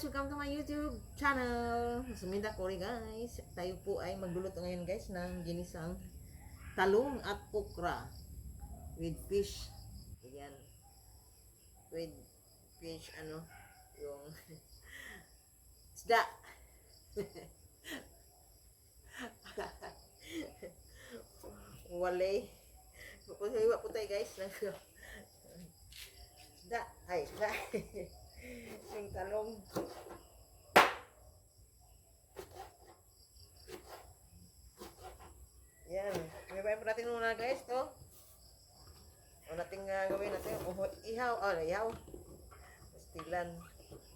guys, welcome to my YouTube channel. Suminda Cory guys. Tayo po ay magluluto ngayon guys ng ginisang talong at okra with fish. Ayan. With fish yung isda. Walay. Pupuhiwa po tayo guys ng isda. Ay, isda. Yung talong. Yan. Ibabayin po natin muna guys to. O natin gawin natin. Ihaw. Ihaw. Pastilan.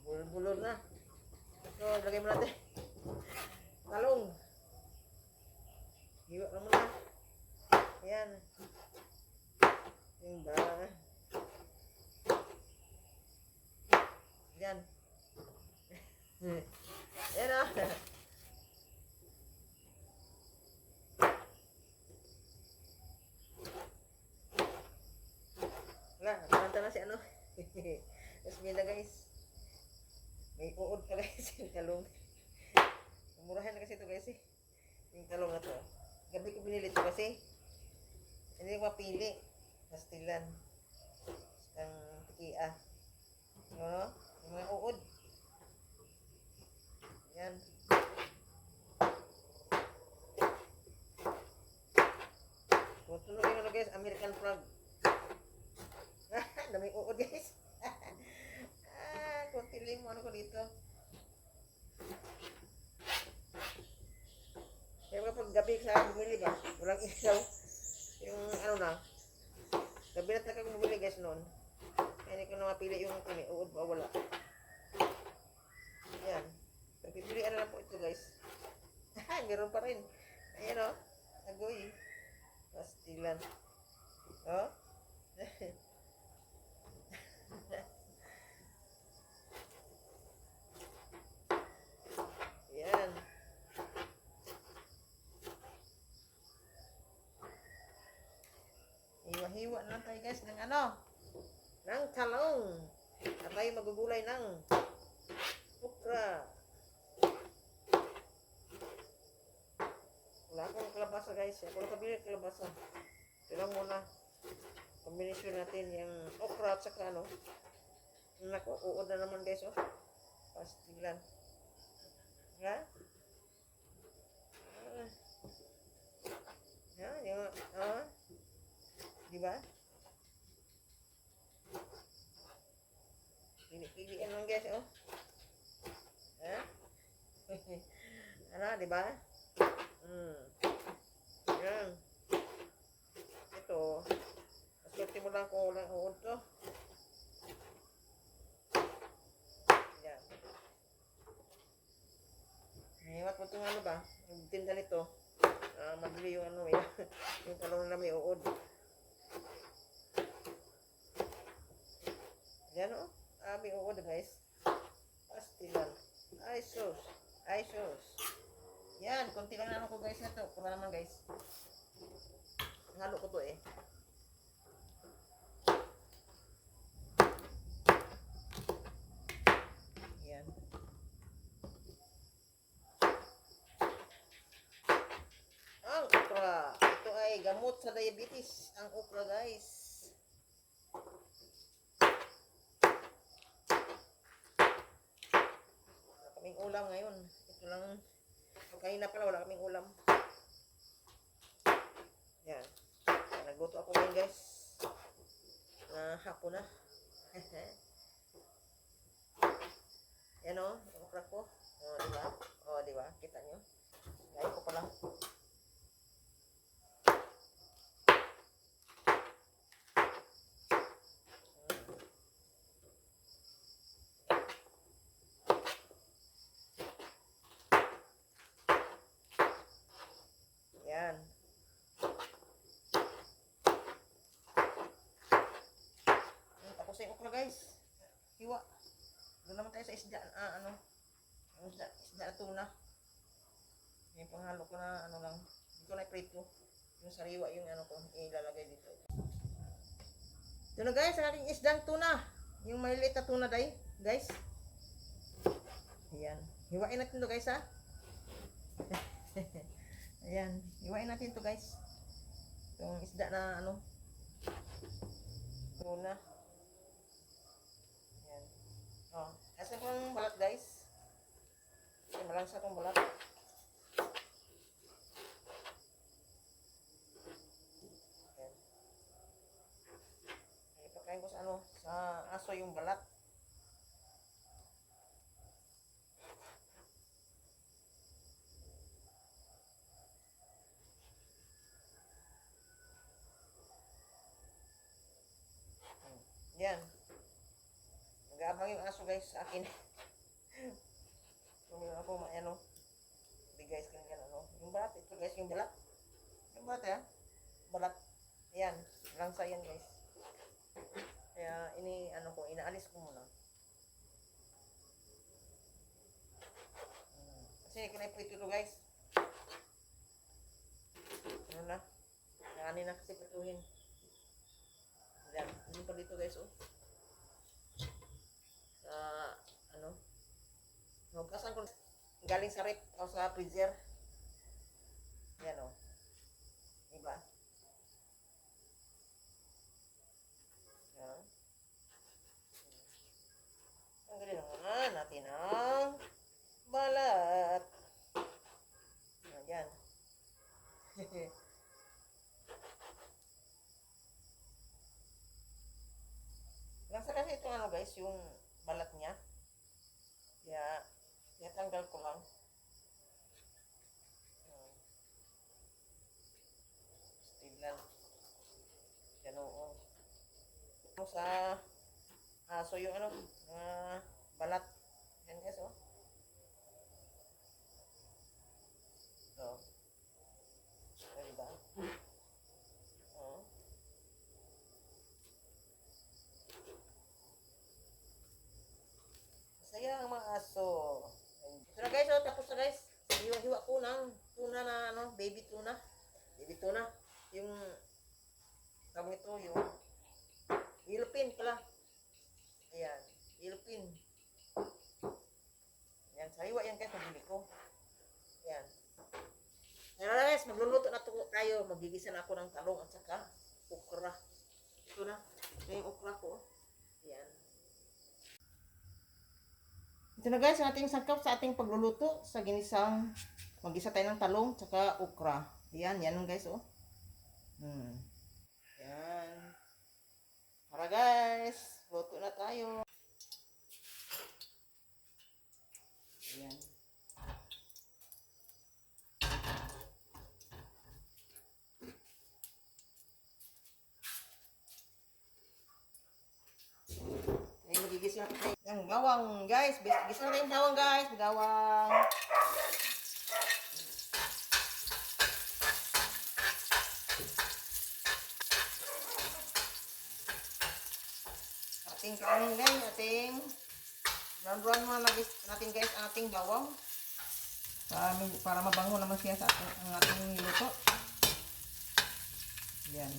Bulol-bulol na. So, lagay mo natin. Talong. Hiwa na muna. Yan. Yung ba. Yan. Yan o. Wala, kumanta na si ano. Tapos nila guys. May uod pa guys yung talong. Murahan na kasi ito guys eh. Yung talong na to. Gabi ko binili ito kasi. Hindi ko mapili. Pastilan. Ang tikia. No? Yung mga uod. Yan. Kung tuloy mo guys, American frog. Daming uod guys. Kunti lang mo ano ko dito. Kaya kapag gabi sa bumili ba, walang isaw. Yung ano na, gabi na talaga bumili guys noon. Kaya hindi ko na mapili yung uod ba wala. Yan. Pagpipilian na lang po ito guys. Meron pa rin. Ayan o. Agoy. Pastilan. O. Yan. Hiwa-hiwa na tayo guys ng ng talong. At tayo magugulay ng okra. Wala akong kalabasa guys. Ako lang kabili kalabasa. Ito lang muna. Kombinasyon natin yung okra at saka Naku, uod na naman guys oh. Pastilan. Ha? Yung diba? Pili-pilian lang guys oh. Ha? Diba? Yan. Ito. Aswerte mo lang kung walang uod to. Yan. Hiwat mo itong ba? Yung tinda nito. Madali yung yung talong na may uod. Yan o. May uod guys. Pastilan. Ay sus. Yan. Kunti lang na ko guys na to. Kung naman guys. Halo ko to eh. Yan. Ang okra. Ito ay gamot sa diabetes. Ang okra guys. Wala kaming ulam ngayon. Ito lang. Kanina pala wala kaming ulam. Yan. Nagluto ako ngayon guys. Hapon na. Yan o. Ang okra ko. Diba? Diba? Kita nyo? Gaya ko pala. Yan. Tapos yung okra guys. Hiwa. Doon naman tayo sa isda. Isda na tuna. Yung panghalo ko na lang. Dito na i-prito. Yung sariwa yung ko ilalagay dito. Ito na guys, ang aking isdang tuna. Yung maliliit na tuna guys. Ayan. Hiwain natin to guys ha. Ayan. Hiwain natin to guys. Itong isda na ano. Tuna. Ayan. Oh. Asa ko ang balat guys. Kasi malangsa itong balat. Ayan. Ipakain ko sa ano. Sa aso yung balat. Yan. Nag-aabang yung aso guys sa akin. So, meron ako ano. Hindi guys, ganyan ano. Yung balat, ito guys, yung balat. Yung balat ya. Balat. Ayan. Langsa yan guys. Kaya ano ko, inaalis ko muna. Kasi kinaprito ito guys. Ano na. Nakanin na kasi prituhin. Yan. Ano pa dito guys oh. Ano. Hugasan ko galing sa rep o sa freezer. Yan o. Diba? Yan. Ang galing naman natin ang balat. Yan. Lasa kasi ito ano guys, yung balat niya. Kaya tanggal ko lang. Stilan. Yan oo. Sa aso yung ano, balat. Yan guys oh. Oh. Diba? Oh. Masaya ang mga aso. Ito na guys, oh, tapos na guys. Hiwa-hiwa ko ng tuna na ano, baby tuna. Baby tuna. Yung tawag ito, yung yellowfin pala. Ayan, yellowfin. Ayan, sa hiwa yan guys, mabili ko. Ayan. Ayan na guys, magluluto na tayo. Magigisa na ako ng talong at saka okra. Ito na, yung okra ko. Ayan. Ito na guys, ang ating sangkap sa ating pagluluto sa ginisang mag-isa tayo ng talong tsaka okra. Ayan, yan guys oh. Ayan. Tara guys, luto na tayo. Ayan. Ayan, magigis na tayo. Ang bawang guys, gisa na tayong bawang guys, bawang. Ating kanin guys, brown muna natin guys ang ating bawang. Para mabango naman siya sa ang ating niluto. Yan.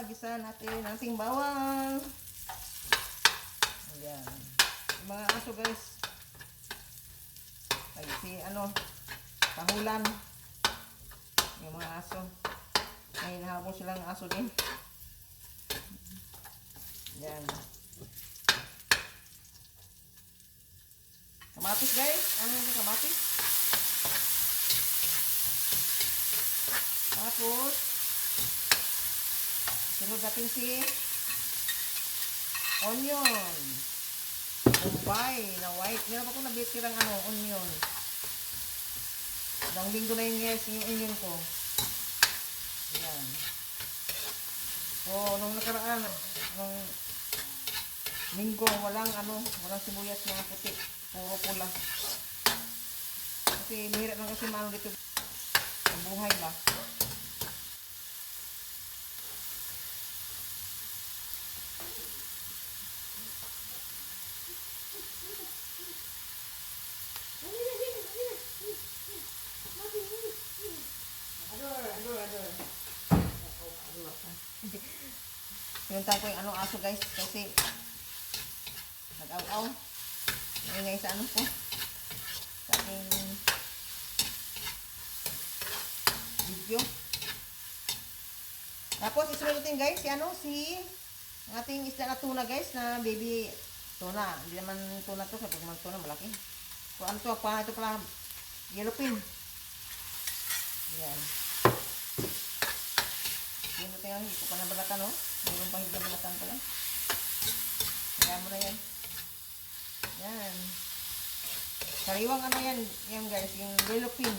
Gisa natin ang ating bawang. Ayan. Yung mga aso guys. Ay, tahulan. Yung mga aso. May nahabol silang aso din. Ayan. Kamatis guys. Ano yung kamatis? Tapos, sunod natin si onion. Bombay na white. Meron ako nabitirang onion. Ilang linggo na yun guys, yung onion ko. Ayan. So, nung nakaraan, nung linggo, walang sibuyas mga puti. Puro pula. Kasi mahirap lang kasi maano dito sa buhay ba. Ador. Pinuntahan ko yung ano aso guys kasi nag-aw-aw. Ngayon sa ano po. Sa ating video. Tapos isunod natin guys si ano si ang ating isda na tuna guys na baby tuna. Hindi naman tuna to, kapag naman tuna malaki. So ano to pa ito pala yellowfin. Yan. Yan natin ang ito pa na balatan no. Mayroon pang higla balatan pala. Kaya mo na yan. Yan. Sariwang ano yan, yan guys, yung yellowfin.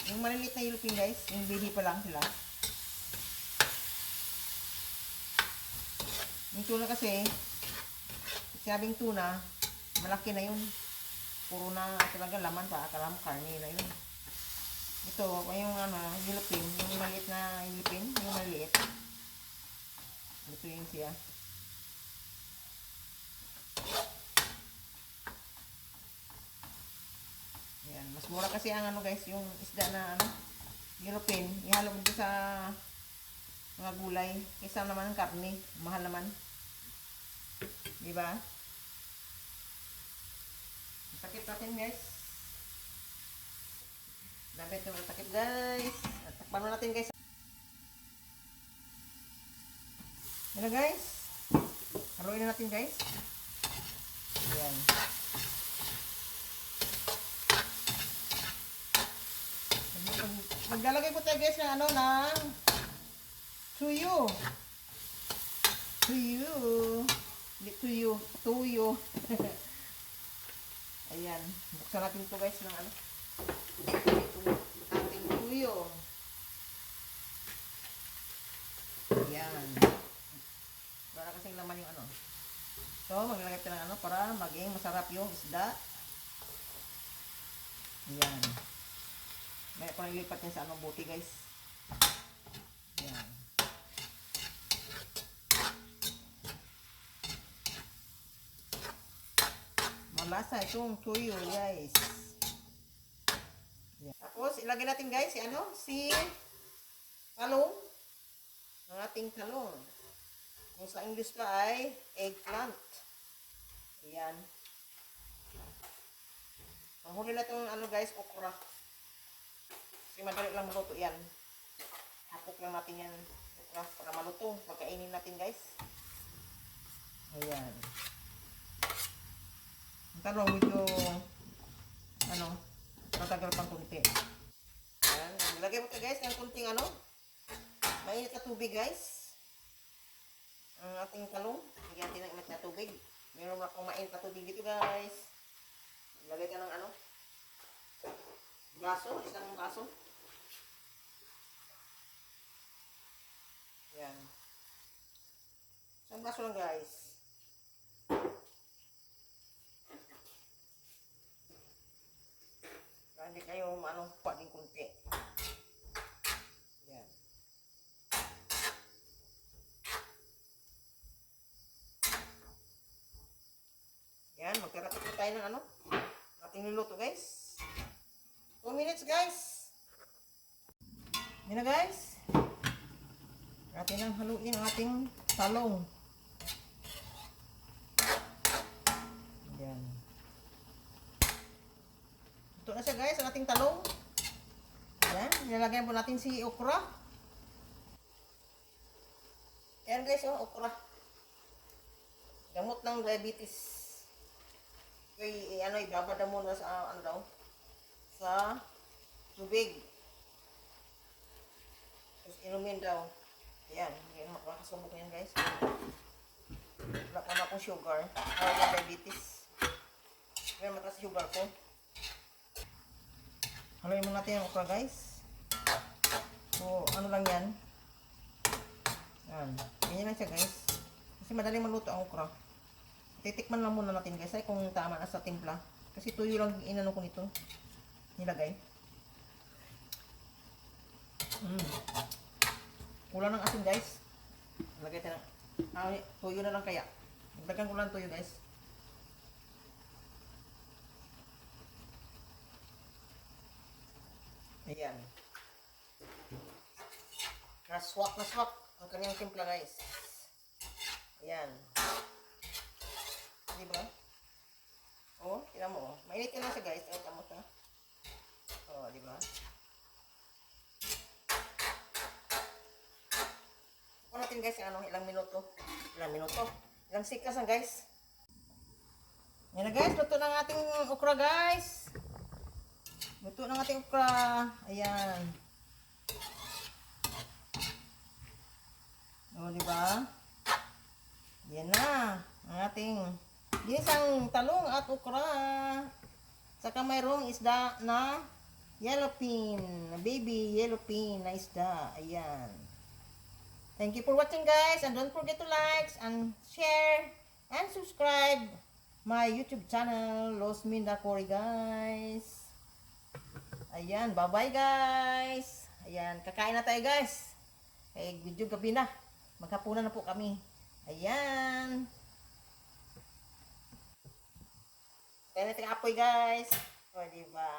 Yung maliliit na yellowfin guys, yung baby pa lang sila. Yung tuna kasi, sabing tuna, malaki na yun. Puro na talaga laman pa, akala mo karne na yun. Ito, yung ano, yellowfin, yung maliit na yellowfin, yung maliit. Ito yun siya. Ayan, mas mura kasi ang ano guys, yung isda na ano, yellowfin, ihalo mo dito sa mga gulay, kaysa naman ng karne, mahal naman. Diba? Takip natin guys. Dapat ito takip guys. At takpan mo natin guys. Yan guys. Haluin na natin guys. Ayan. Maglalagay po tayo guys ng ano ng tuyo. Tuyo. Ayan. Buksan natin ito guys ng ano. Ito ating tuyo. Ayan. Para kasing laman yung ano. So, maglalagay tayo ng ano para maging masarap yung isda. Ayan. May ako nilipat niya sa anong buti guys. Ayan. Malasa itong tuyo guys. Ayan. Tapos ilagay natin guys si ano, si talong. Ang ating talong. Kung sa English pa ay eggplant. Ayan. Ang huli na itong ano guys, okra. Kasi madali lang maluto yan. Hapok lang natin yan okra para maluto. Pagkainin natin guys. Ayan. Ang talong medyo ano, matagal pang kunti. Ayan. Lagay mo ka guys ng kunting ano, mainit na tubig guys. Ang ating talong, lagyan natin ng mainit na tubig. Meron akong mainit na tubig dito guys. Lagay ka ng ano, baso, isang baso. Yan. Isang baso lang guys. Kaya hindi kayo ano, pa din kunti. Yan. Yan, magkaratot po tayo ng ano, ating niluto guys. 2 minutes guys. Yan na guys. Atin ang haluin ang ating talong. Yan. Ito na siya guys, ang ating talong. Yan, nilalagyan po natin si okra. Yan guys, oh, okra. Gamot ng diabetes. Kaya ano, ibabada muna sa ano daw, sa tubig. Tapos inumin daw. Ayan, hindi makakasubok yan guys. Wala ka na akong sugar. Wala na diabetes. Kaya mataas sugar ko. Haluin mo natin yung okra guys. So, ano lang yan. Ayan, ganyan lang siya guys. Kasi madali maluto ang okra. Titikman lang muna natin guys ay kung tama na sa timpla. Kasi tuyo lang inano ko nito. Nilagay. Kulang ng asin guys. Lagay tayo ng tuyo na lang kaya. Lagyan ko lang tuyo guys. Ayan. Na swak ang kanyang timpla guys. Ayan. Di ba? Oh, tingnan mo. Oh. Mainit ka lang siya guys. Tingnan mo siya. Oh, di ba? Ano natin guys, ano, ilang minuto. Ilang seconds lang guys. Yan na guys, luto ng ating okra guys. Luto ng ating okra. Ayan. O, di ba? Yan na. Ang ating ginisang talong at okra. Saka mayroong isda na yellowfin. Baby yellowfin na isda. Ayan. Thank you for watching guys. And don't forget to like and share and subscribe my YouTube channel, Los Minda Cory guys. Ayan. Bye-bye guys. Ayan. Kakain na tayo guys. Kaya video gabi na. Maghapunan na po kami. Ayan. Kaya natin apoy guys. O, diba?